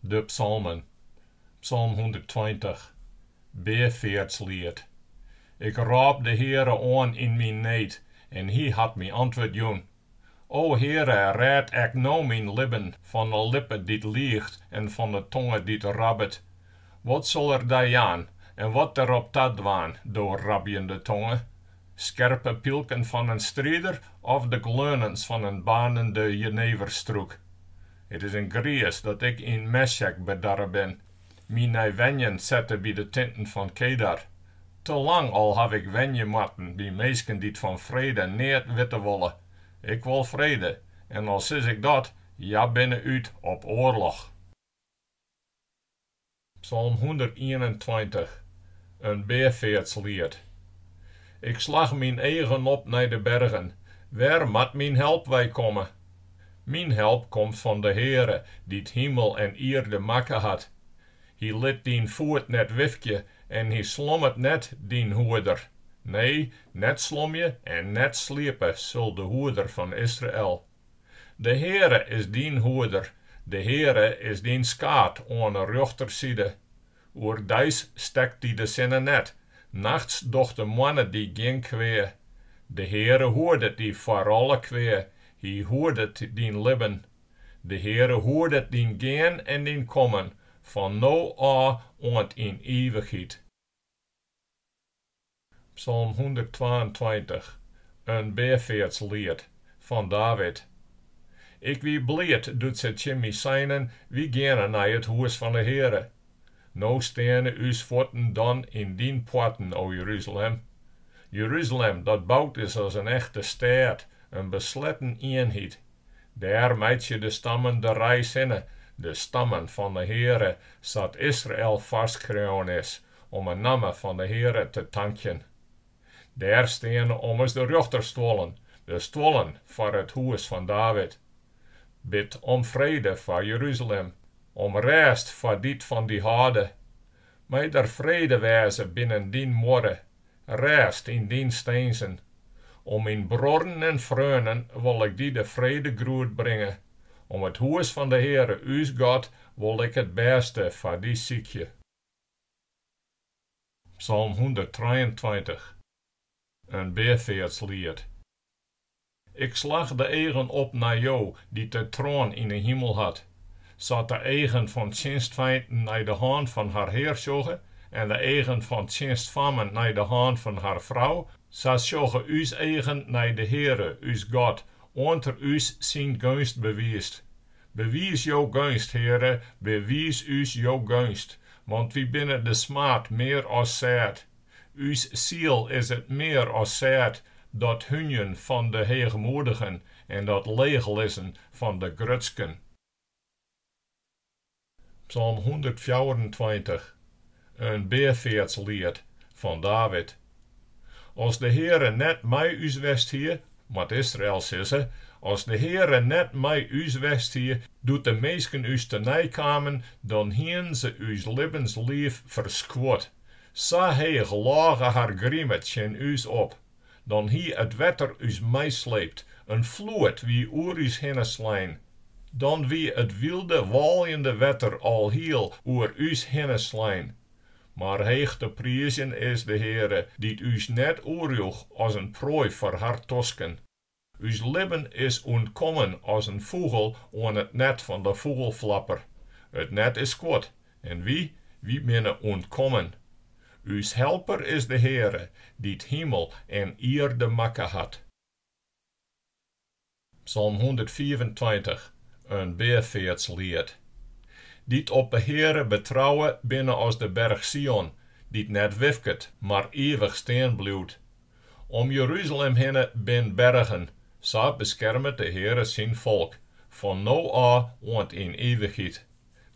De psalmen. Psalm 120. Beerveertslied. Ik raap de Heere aan in mijn need, en hij had mij antwoord joen. O Heere, red ik nou mijn lippen van de lippen die liegt en van de tongen die rabbet. Wat zal er daaraan en wat erop dat dwaan door rabbiende tongen? Scherpe pilken van een strijder of de gleunens van een banende jeneverstroek? Het is een gries dat ik in Meshek bedarre ben. Mijn wenjen zetten bij de tenten van Kedar. Te lang al heb ik wenjen matten bij meesken die van vrede niet weten willen. Ik wil vrede, en als is ik dat, ja binnen uit op oorlog. Psalm 121. Een beerveertslied. Ik slag mijn eigen op naar de bergen. Waar moet mijn help wij komen? Mijn help komt van de Heere, die het hemel en aarde maken had. Hij liet dien voet net wifje en hij slommert net dien hoeder. Nee, net slomje en net sliepen zul de hoeder van Israël. De Heere is dien hoeder, de Heere is dien skaat aan de rechterzijde. Oer dijs stekt die de zinnen net, nachts doch de mannen die geen kwee. De Heere hoordet die voor alle kwee, hij hoordet dien libben. De Heere hoordet dien gaan en dien komen, van nou aan in eeuwigheid. Psalm 122. Een beerveertslied van David. Ik wie blijd doet ze Jimmy zijnen, wie gerne naar het huis van de Heere. Nou staan uw voeten dan in dien poorten, o Jeruzalem. Jeruzalem, dat bouwt is als een echte stad, een besletten eenheid. Daar meid je de stammen de reis in, de stammen van de Heere, zat Israël vastgehouden is, om een naam van de Heere te tanken. Daar staan ommers de rechterstoelen, de stoelen voor het huis van David. Bid om vrede voor Jeruzalem, om rest voor dit van die hade. Mij der vrede wezen binnen dien morgen, rest in dien steensen. Om in bronnen en vreunen wil ik die de vrede groet brengen. Om het huis van de Heere, uw God, wil ik het beste voor die ziekje. Psalm 123. Een beerveertslied. Ik slag de eigen op naar jou, die de troon in de hemel had. Zat de eigen van tjenstfeinden naar de hand van haar heersjoge, en de eigen van tjenstfammen naar de hand van haar vrouw, zat sjoge uw eigen naar de Heere, uw God, onder u zijn gunst bewiest. Bewijs jouw gunst, Heere, bewijs jouw gunst, want wie binnen de smaad meer als zaad. Uw ziel is het meer als zaad, dat hunjen van de heegmoedigen en dat leeglessen van de grutsken. Psalm 124. Een beerveertslied van David. Als de Heere net mij uw west hier, wat Israël zisse, als de Heere net mij uw west hier, doet de meesken uw te nijkamen, dan hien ze uw levenslief verskwot. Sa hij gelage haar griemet in uw op, dan hij het wetter uw meesleept, een vloed wie oer uw hinne slijn. Dan wie het wilde waljende wetter al heel oer uw hinne slijn. Maar heeg te prijzen is de Heere, die u's net oorjoeg als een prooi voor haar tosken. Uw lippen is ontkommen als een vogel aan het net van de vogelflapper. Het net is kwad, en wie binnen ontkommen. Uw helper is de Heere, die het hemel en aarde maken had. Psalm 124. Een beerveertslied. Die op de Heere betrouwen binnen als de berg Sion, die net wifket, maar eeuwig steen blijft. Om Jeruzalem heen ben bergen, zo beschermt de Heere zijn volk, van nou aan in eeuwigheid.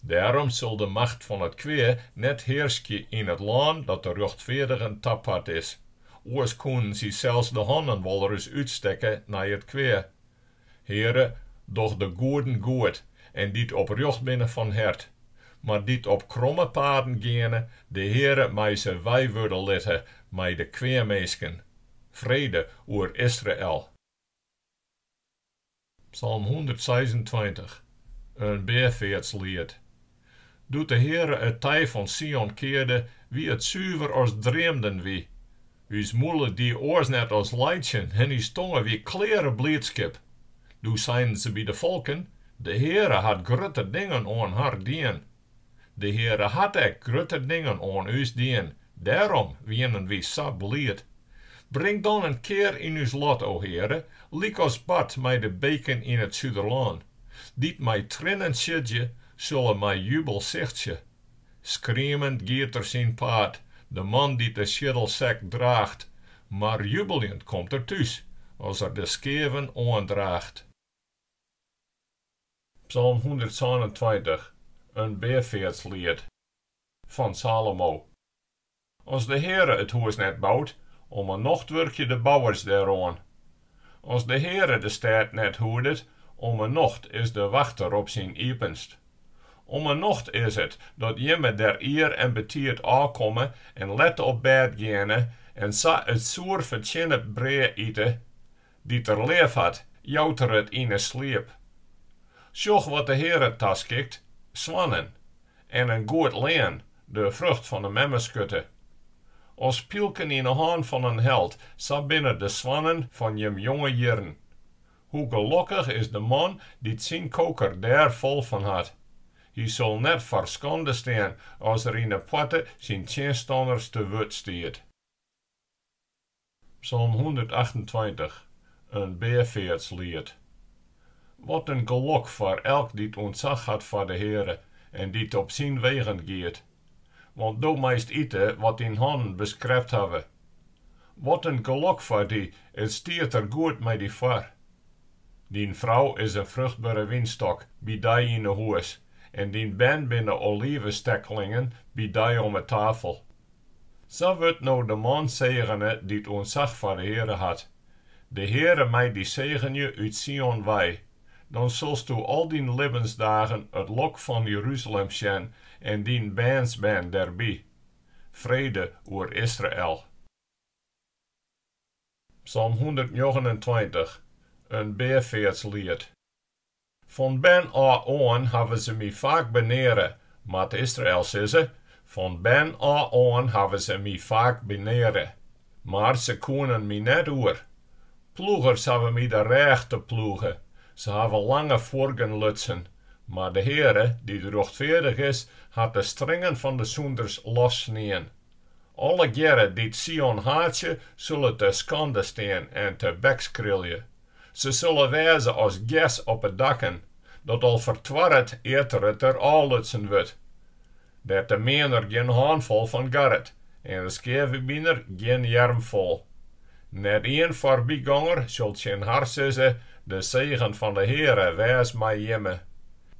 Daarom zal de macht van het kwee net heerschen in het land dat de rechtvaardigen tappert is. Oors kunnen ze zelfs de handen wel eens uitstekken naar het kwee. Heere, doch de goeden goed, en die op recht binnen van hert. Maar die op kromme paden gaan, de Heere mij ze wij worden litten, mij de kweemeesken. Vrede oer Israël. Psalm 126. Een beerveertslied. doet de Heere het tij van Sion keerde, wie het zuiver als dreemden wie. Uws moele die oors net als leidjen, en uws tongen wie klere blijdschap. Doe zijn ze bij de volken, de Heere had grote dingen aan haar dien. De Heere had ook grote dingen aan us dien, daarom wienen wie zo blijd. Breng dan een keer in uw lot, o Heere, lik als bad mij de beken in het Zuiderland. Diet mij trinnen zitje, zullen mij jubel zichtje. Schreeuwend giet er zijn paard, de man die de scheddelzak draagt, maar jubelend komt er thuis, als er de skeven aandraagt. Psalm 127, een beerveertslied van Salomo. Als de Heere het huis net bouwt, om een nacht werkje de bouwers daaraan. Als de Heere de stad net hoedet, om een nacht is de wachter op zijn epenst. Om een nacht is het dat jemme der eer en betiert aankomen en let op bed gaan en sa het zoer vertjenne bree eten, die ter leef had, jouter het in een sleep. Sjoch wat de Heere taskikt, zwannen, en een goed leen, de vrucht van de memmeskutte. Als pielken in de hand van een held, sa binnen de zwannen van jem jonge jaren. Hoe gelukkig is de man die zijn koker daar vol van had. Hij zal net verschonden staan als er in de potte zijn tjenstanders te wut stiert. Psalm 128, een beerveertslied. Wat een geluk voor elk die het ontzag had voor de Heere en die het op zijn wegen gaat. Want do meest eten wat in handen beschreven hebben. Wat een geluk voor die, het stiert er goed met die voor. Die vrouw is een vruchtbare winstok, bij die in de huis, en die ben binnen olivenstekkelingen, bij die om de tafel. Zo wordt nou de man zegenen die het ontzag voor de Heere had. De Heere mij die zegen je uit Sion wij. Dan zulst u al die levensdagen het lok van Jeruzalem zien en dien bands ben daarbij. Vrede oer Israël. Psalm 129, een beerveertslied. Van ben aan hebben ze mij vaak beneren, maar Israël ze, van ben aan hebben ze mij vaak beneren, maar ze kunnen mij net oer. Ploegers hebben mij de rechte ploegen. Ze hebben lange vorgen lutsen, maar de Heere, die rechtvaardig is, had de strengen van de zoenders lossnien. Alle geren die het Sion haatje, zullen te schande staan en te bekskrilje. Ze zullen wezen als ges op het dakken, dat al vertwarret eerder het er al lutsen wordt. Dat de mener geen handvol van garret, en de skevenbiener geen jermvol. Net een voorbijganger zult zijn hart zeggen, de zegen van de Heere wees mij jemme.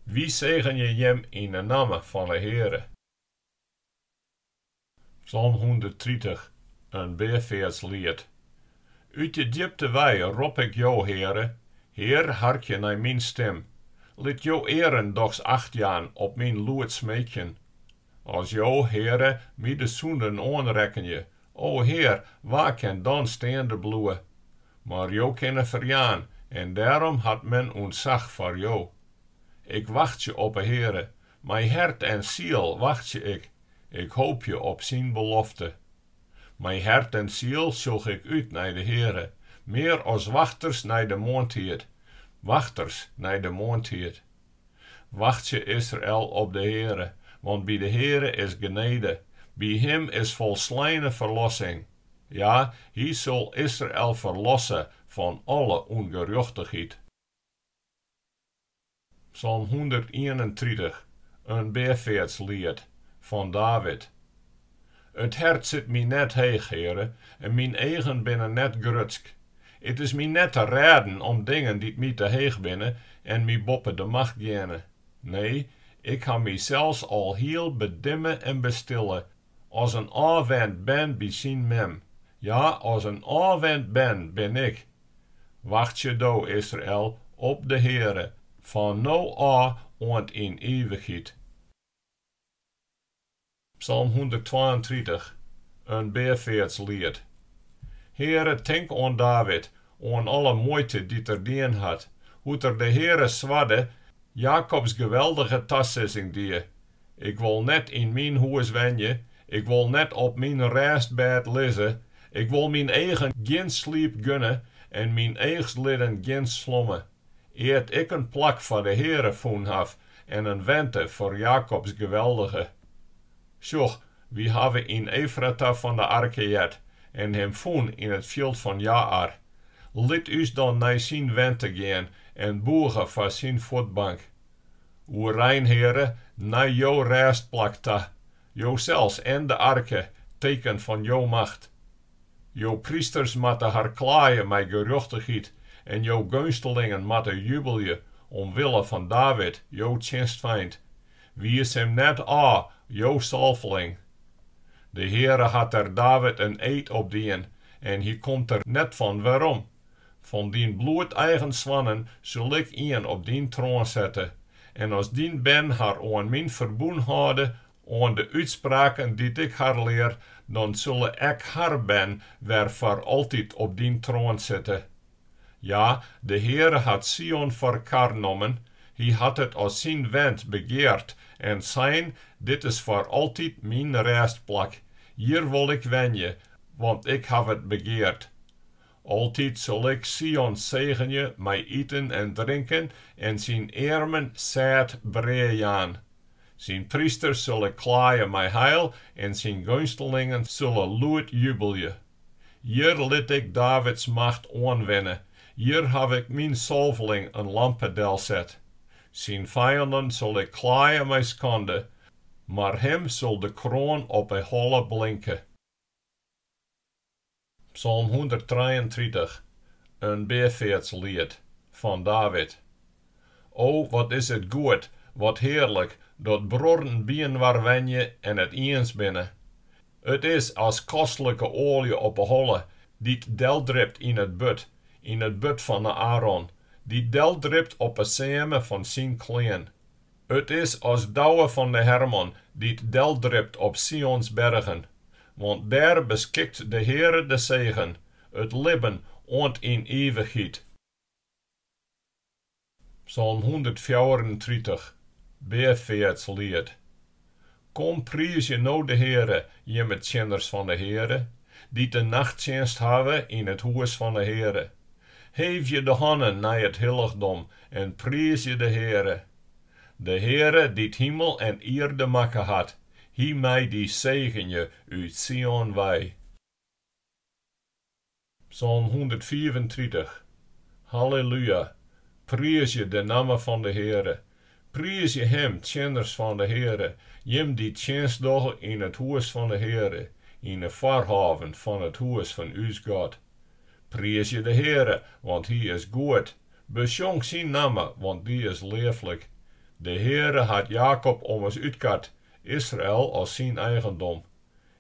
Wie zegen je jem in de naam van de Heere? Psalm 130, een beerveertslied. Uit de diepte wij roep ik jou, Heere. Heer, hartje naar mijn stem. Laat jou eren dochs achtjaan op mijn lood smeekjen. Als jou, Heere, mij de zoenden aanrekken je. O Heer, waar kan dan staande bloeien? Maar jou kennen verjaan, en daarom had men ontzag voor jou. Ik wacht je op de Heere, mijn hart en ziel wacht je ik. Ik hoop je op zijn belofte. Mijn hart en ziel zoek ik uit naar de Heere, meer als wachters naar de mondheer. Wachters naar de mondheer. Wacht je Israël op de Heere, want bij de Heere is genade. Bij hem is volslijne verlossing. Ja, hij zal Israël verlossen van alle ongerechtigheid. Psalm 131, een beerveertslied van David. Het hart zit mij net heeg, Heere, en mijn eigen binnen net grutsk. Het is mij net te raden om dingen die mij te heeg binnen en mij boppen de macht gerne. Nee, ik ga mij zelfs al heel bedimmen en bestillen, als een aanwend ben bij zijn mem. Ja, als een aanwend ben ik. Wacht je do, Israël, op de Heere, van nou aan in eeuwigheid. Psalm 132, een beerveertslied. Heere, denk aan David, aan alle moeite die er dien had, hoe er de Heere zwadde, Jacobs geweldige tassissing die. Ik wil net in mijn huis wenjen. Ik wil net op mijn restbed liggen. Ik wil mijn eigen geen sliep gunnen en mijn eigen leden geen slommen. Eert ik een plak voor de Heere voen haf en een wente voor Jacobs geweldige. Sjoch, wie hebben in Efrata van de arke jet en hem voen in het veld van Jaar. Liet us dan naar zijn wente gaan en boegen voor zijn voetbank. O rein Heere, naar jouw restplak ta, jou zelfs en de arke, teken van jouw macht. Jouw priesters matten haar klaaien met gerechtigheid en jouw gunstelingen matten jubelje omwille van David, jouw tjenstfeind. Wie is hem net a, jouw salveling. De Heere had er David een eed op dien en hij komt er net van waarom. Van dien bloed eigen zwannen zul ik een op dien troon zetten. En als dien ben haar aan mijn verboen houden, aan de uitspraken die ik haar leer, dan zullen ik haar ben weer voor altijd op dien troon zitten. Ja, de Heere had Sion verkarnomen, hij had het als zijn wend begeerd, en zijn, dit is voor altijd mijn restplak. Hier wil ik wenje, want ik heb het begeerd. Altijd zal ik Sion zegenen, mij eten en drinken, en zijn armen zaad breien. Zijn priesters zullen klaaien mij heil, en zijn gunstelingen zullen luid jubelje. Hier liet ik Davids macht aanwennen. Hier heb ik mijn salveling een lampedel zet. Zijn vijanden zal ik klaaien mij schande, maar hem zal de kroon op een holle blinken. Psalm 133, een beveertslied van David. O, wat is het goed, wat heerlijk, dat broden bien waar wenje en het eens binnen. Het is als kostelijke olie op een holle, die deldript in het but van de Aaron, die deldript op een samen van zijn kleen. Het is als dauwe van de Hermon, die deldript op Sions bergen. Want daar beschikt de Heere de zegen, het leven ont in eeuwigheid. Psalm 134, beveertslied. Kom prijs je nou de Heere, je met tjenners van de Heere, die de nachtdienst hebben in het huis van de Heere. Heef je de handen naar het heiligdom en prijs je de Heere. De Heere die het hemel en aarde maken had, hij mij die zegen je uit Sion wij. Psalm 134. Halleluja. Prijs je de naam van de Heere. Prijs je hem, tjenners van de Heere, jem die tjenst dogen in het huis van de Heere, in de voorhaven van het huis van uw God. Prijs je de Heere, want hij is goed. Besjong zijn naam, want die is leeflijk. De Heere had Jacob om ons uitkat, Israël als zijn eigendom.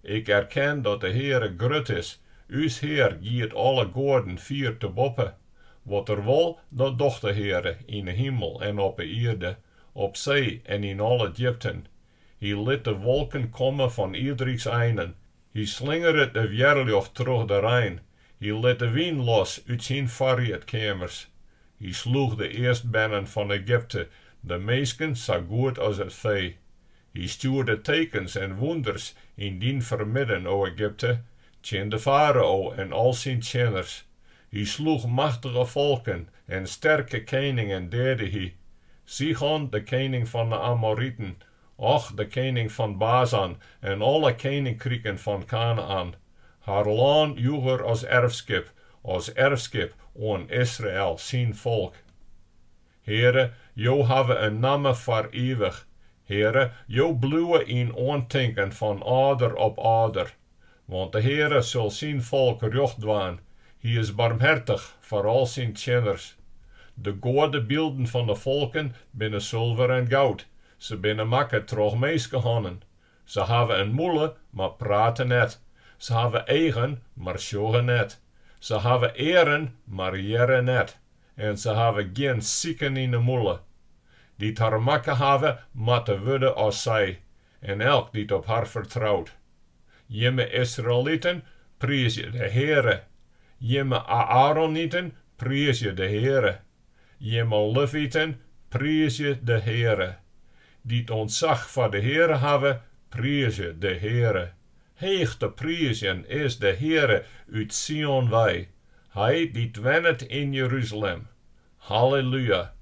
Ik erken dat de Heere grut is. Uws Heer giet alle goden vier te boppen. Wat er wil, dat docht de Heere in de hemel en op de aarde, op zee en in alle diepten. Hij liet de wolken komen van ieders einden. Hij slingerde de weerlucht terug de Rijn. Hij liet de wind los uit zijn variëtkamers. Hij sloeg de eerstbennen van Egypte, de meesten zo goed als het vee. Hij stuurde tekens en wonders in dien vermidden, o Egypte, tjen de farao en al zijn tjenners. Hij sloeg machtige volken en sterke koningen deerde hij. Sihon, de koning van de Amorieten, Och, de koning van Bazan en alle koninkrijken van Kanaan. Haar land joeger als erfskip aan Israël, zijn volk. Heere, jou hebben een naam voor eeuwig. Heere, jou bloeien in aantinken van ader op ader. Want de Heere zal zijn volk recht doen. Hij is barmhartig voor al zijn tjenners. De goede beelden van de volken binnen zilver en goud. Ze binnen makken troch meisgehannen. Ze hebben een moele, maar praten net. Ze hebben eigen, maar sjogen net. Ze hebben eren, maar jeren net. En ze hebben geen zieken in de moele. Die het haar makken hebben, matten worden als zij. En elk die het op haar vertrouwt. Jemme Israëlieten, prijs je de Heere. Jemme Aaronieten, prijs je de Heere. Jemme Levieten, prijs je de Heere. die het ontzag voor de Heere hebben, prijzen de Heere. Heeg te prijzen is de Heere uit Sion wij. Hij die dwennet in Jeruzalem. Halleluja.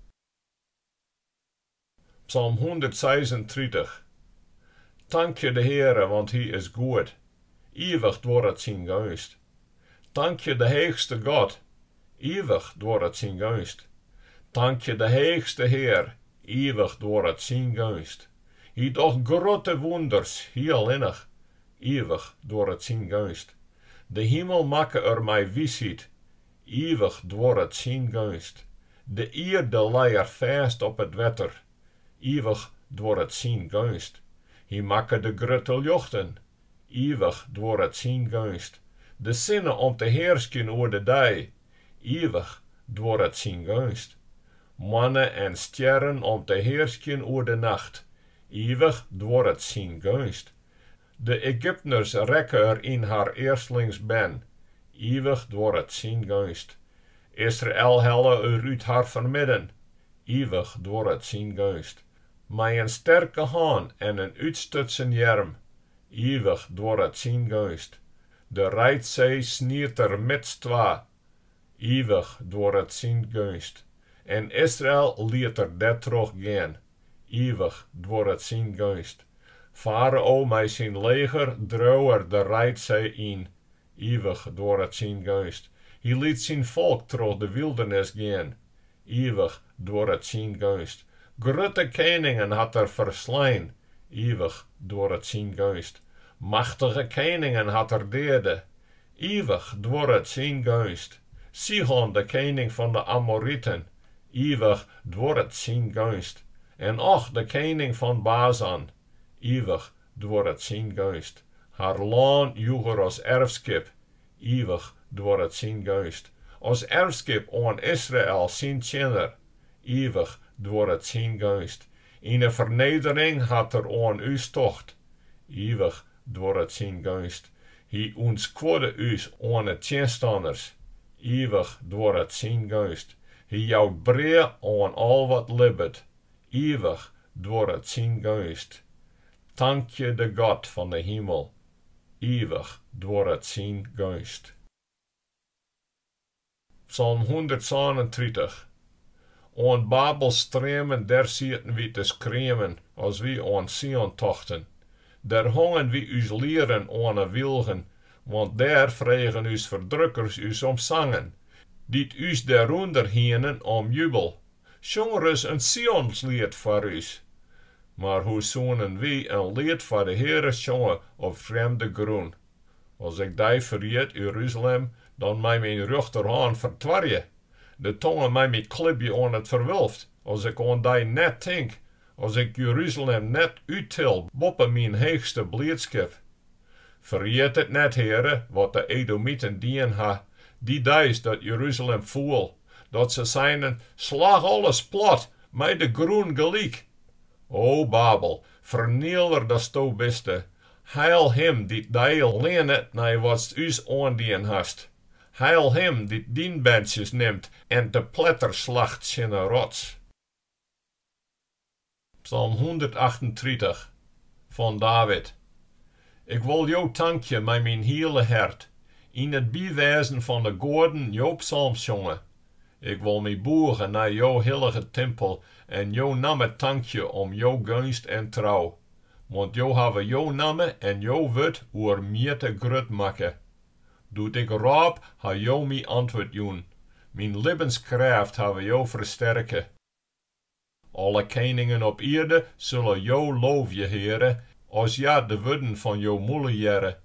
Psalm 136. Dank je de Heere, want hij is goed. Eeuwig door het zijn gunst. Dank je de heegste God. Eeuwig door het zijn gunst. Dank je de heegste Heer. Eeuwig door het zijn gunst. Hij doet grote wonders, heel innig. Eeuwig door het zijn gunst. De hemel makke er mij wijsheid. Eeuwig door het zijn gunst. De aarde leier vast op het wetter. Eeuwig door het zijn gunst. Hij makke de grote luchten. Eeuwig door het zijn gunst. De zinnen om te heersken oor de dag. Eeuwig door het zijn gunst. Mannen en sterren om te heersken oor de nacht. Eeuwig door het zijn gunst. De Egypteners rekken er in haar eerstlings ben. Eeuwig door het zijn gunst. Israël helle er uit haar vermidden. Eeuwig door het zijn gunst. Mij een sterke haan en een uitstutsen jerm. Eeuwig door het zijn gunst. De Rijdzee sniert er met twa. Eeuwig door het zijn gunst. En Israël liet er dat terug gaan. Eeuwig door het zijn gunst. Farao met zijn leger droeg er de Rijdzee in. Eeuwig door het zijn gunst. Hij liet zijn volk terug de wildernis gaan. Eeuwig door het zijn gunst. Grote koningen had er verslaan. Eeuwig door het zijn gunst. Machtige koningen had er derde. Eeuwig door het zijn gunst. Sihon, de koning van de Amorieten. Eeuwig door het zijn gunst. En Och, de koning van Bazan. Eeuwig door het zijn gunst. Haar land joeger als erfskip. Eeuwig door het zijn gunst. Als erfskip aan Israël zijn tjener. Eeuwig door het zijn gunst. In een vernedering had er aan u tocht. Eeuwig door het zijn gunst. Hij ons kwade us aan het tjenstanders. Eeuwig door het zijn gunst. Hij jouwt breed aan al wat libbet. Eeuwig door het zijn gunst. Dank je de God van de hemel. Eeuwig door het zijn gunst. Psalm 137. Aan Babel stremen, der zitten wie te schreeuwen, als wie aan Sion tochten. Der hongen wie us leren aan een wilgen, want daar vregen us verdrukkers us om zangen. Dit us daaronder hienen om jubel. Zong er een Sionslied voor us. Maar hoe zonen wie een lied voor de Heere zongen op vreemde groen. Als ik die verriet, Jeruzalem, dan mij mijn rechterhand vertwarje. De tongen mij mijn klipje aan het verwulft, als ik aan die net denk, als ik Jeruzalem net uittil, boppen mijn heegste blijdschap. Vergeet het net, Heere, wat de Edomieten dien ha, die dijs dat Jeruzalem voel, dat ze zijn, slag alles plat, mij de groen gelijk. O Babel, vernieler dat sto biste, heil hem die die lenet naar wat us aandien hast. Heil hem die dienbandjes neemt en te pletter slacht zijn rots. Psalm 138 van David. Ik wil jou dankje met mijn hele hart, in het bijwijzen van de goden jou psalms jongen. Ik wil mij boeren naar jou heilige tempel en jou namen dankje om jou gunst en trouw. Want jou hebben jou namen en jou wut oer meer te grut maken. Doet ik raap, ha jou mij antwoord doen. Mijn levenskracht hebben jou versterken. Alle koningen op aarde zullen jou loofje, Heere, als ja de woorden van jou moele jere.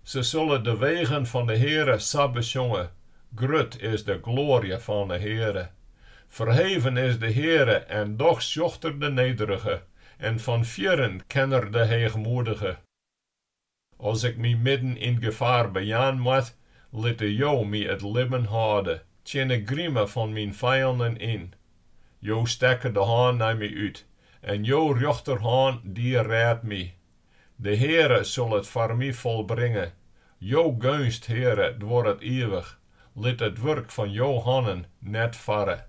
Ze zullen de wegen van de Heere sabbe zongen. Grut is de glorie van de Heere. Verheven is de Heere en doch zochter de nederige. En van vieren kenner de heegmoedige. Als ik mij midden in gevaar bejaan moet, litte jou mij het leven houden. Tjene grime van mijn vijanden in. Jo stekke de hand naar mij uit. En jo rechterhand die raadt mij. De Heere zal het voor mij volbrengen. Jo gunst, Heere, door het eeuwig. Liet het werk van jo handen net varren.